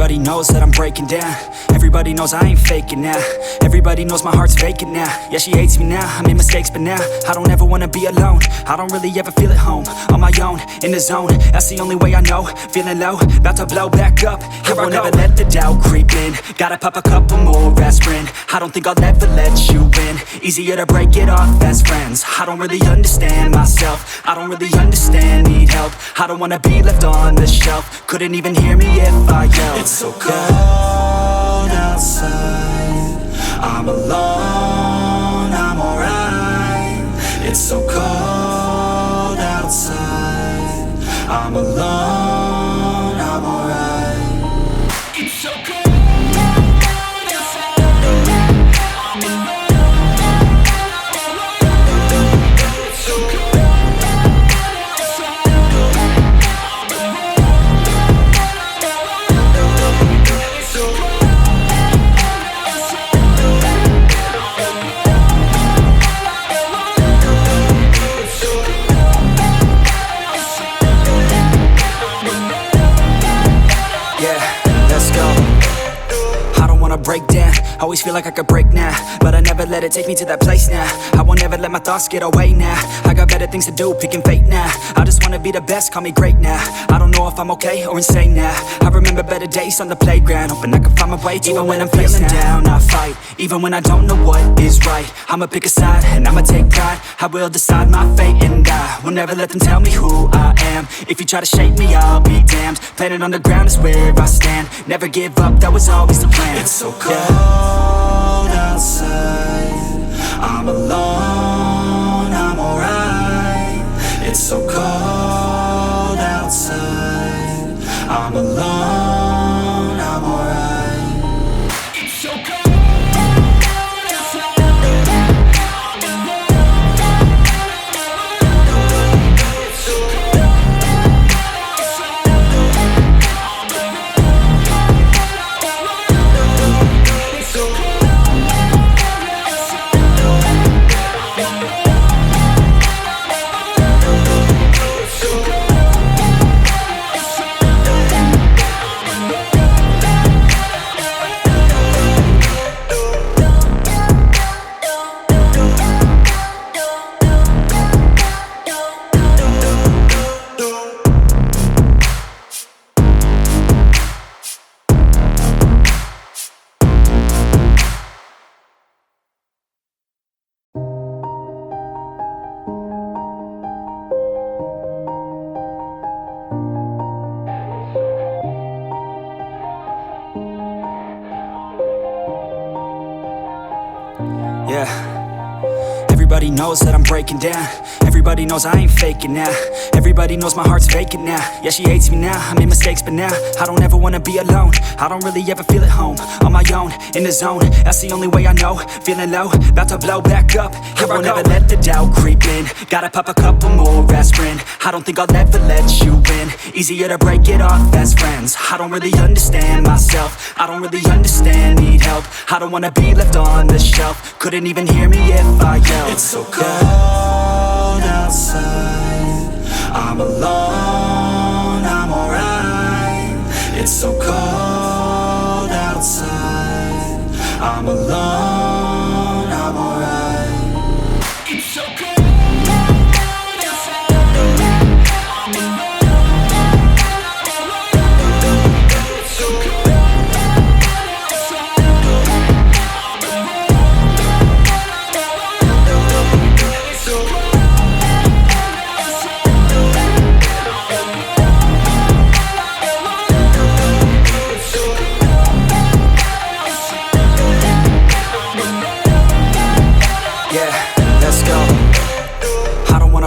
Everybody knows that I'm breaking down. Everybody knows I ain't faking now. Everybody knows my heart's vacant now. Yeah, she hates me now, I made mistakes but now I don't ever wanna be alone. I don't really ever feel at home. On my own, in the zone, that's the only way I know. Feeling low, about to blow back up. I won't ever let the doubt creep in. Gotta pop a couple more aspirin. I don't think I'll ever let you in. Easier to break it off best friends. I don't really understand myself. I don't really understand, need help. I don't wanna be left on the shelf. Couldn't even hear me if I yelled. It's so cold outside, I'm alone, I'm alright. It's so cold outside, I'm alone, I'm alright. It's so cold. Break down, always feel like I could break now, but I never let it take me to that place now. I won't ever let my thoughts get away now. I got better things to do, picking fate now. I just wanna be the best, call me great now. I don't know if I'm okay or insane now. I remember better days on the playground, hoping I can find my way to even when I'm feeling down, I fight, even when I don't know what is right. I'ma pick a side, and I'ma take pride. I will decide my fate, and I will never let them tell me who I am. If you try to shake me, I'll be damned. Planet on the ground is where I stand. Never give up, that was always the plan. It's so cold outside, I'm alone, I'm alright. It's so cold outside, I'm alone, I'm alright. It's so cold. Yeah, everybody knows that I'm breaking down. Everybody knows I ain't faking now. Everybody knows my heart's vacant now. Yeah, she hates me now, I made mistakes but now I don't ever wanna be alone. I don't really ever feel at home. On my own, in the zone, that's the only way I know. Feeling low, about to blow back up. I won't ever let the doubt creep in. Gotta pop a couple more aspirin. I don't think I'll ever let you in. Easier to break it off best friends. I don't really understand myself. I don't really understand, need help. I don't wanna be left on the shelf. Couldn't even hear me if I yelled. It's so cold outside, I'm alone, I'm alright. It's so cold outside, I'm alone, I'm alright. It's so cold.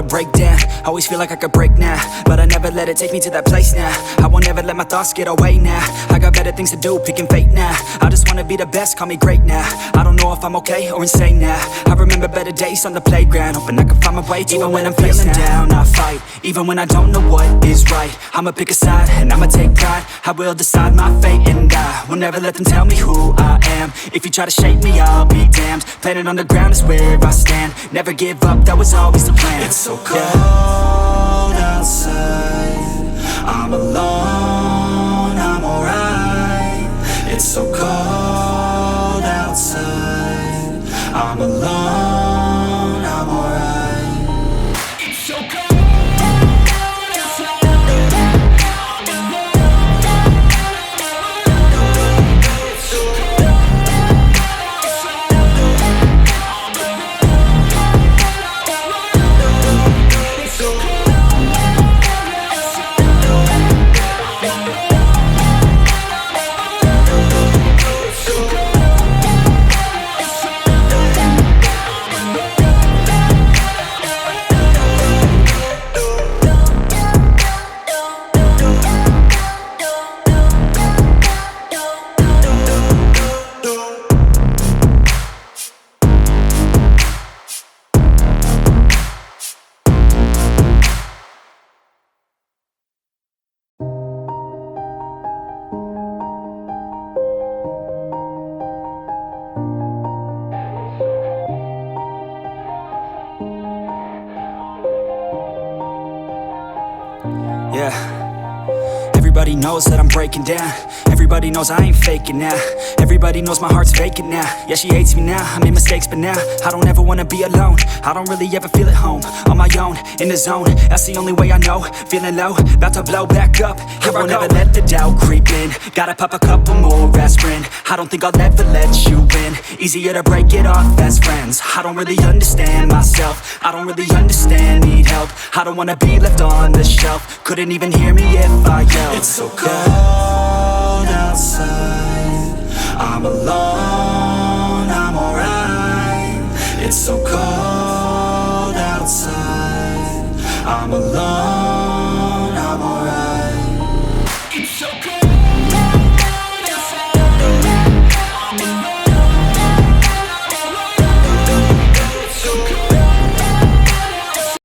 Break down, always feel like I could break now, but I never let it take me to that place now. I won't ever let my thoughts get away now. I got better things to do, picking fate now. I just wanna be the best, call me great now. I don't know if I'm okay or insane now. I remember better days on the playground, hoping I can find my way to even when I'm feeling down, I fight, even when I don't know what is right. I'ma pick a side, and I'ma take pride. I will decide my fate, and I will never let them tell me who I am. If you try to shake me, I'll be damned. Planet on the ground is where I stand. Never give up, that was always the plan. It's so cold outside, I'm alone, I'm alright. yeah. Everybody knows that I'm breaking down. Everybody knows I ain't faking now. Everybody knows my heart's vacant now. Yeah, she hates me now, I made mistakes but now I don't ever wanna be alone. I don't really ever feel at home. On my own, in the zone, that's the only way I know. Feeling low, about to blow back up. Here I won't ever let the doubt creep in. Gotta pop a couple more aspirin. I don't think I'll ever let you in. Easier to break it off best friends. I don't really understand myself. I don't really understand, need help. I don't wanna be left on the shelf. Couldn't even hear me if I yelled. It's so cold outside, I'm alone, I'm alright. It's so cold outside, I'm alone.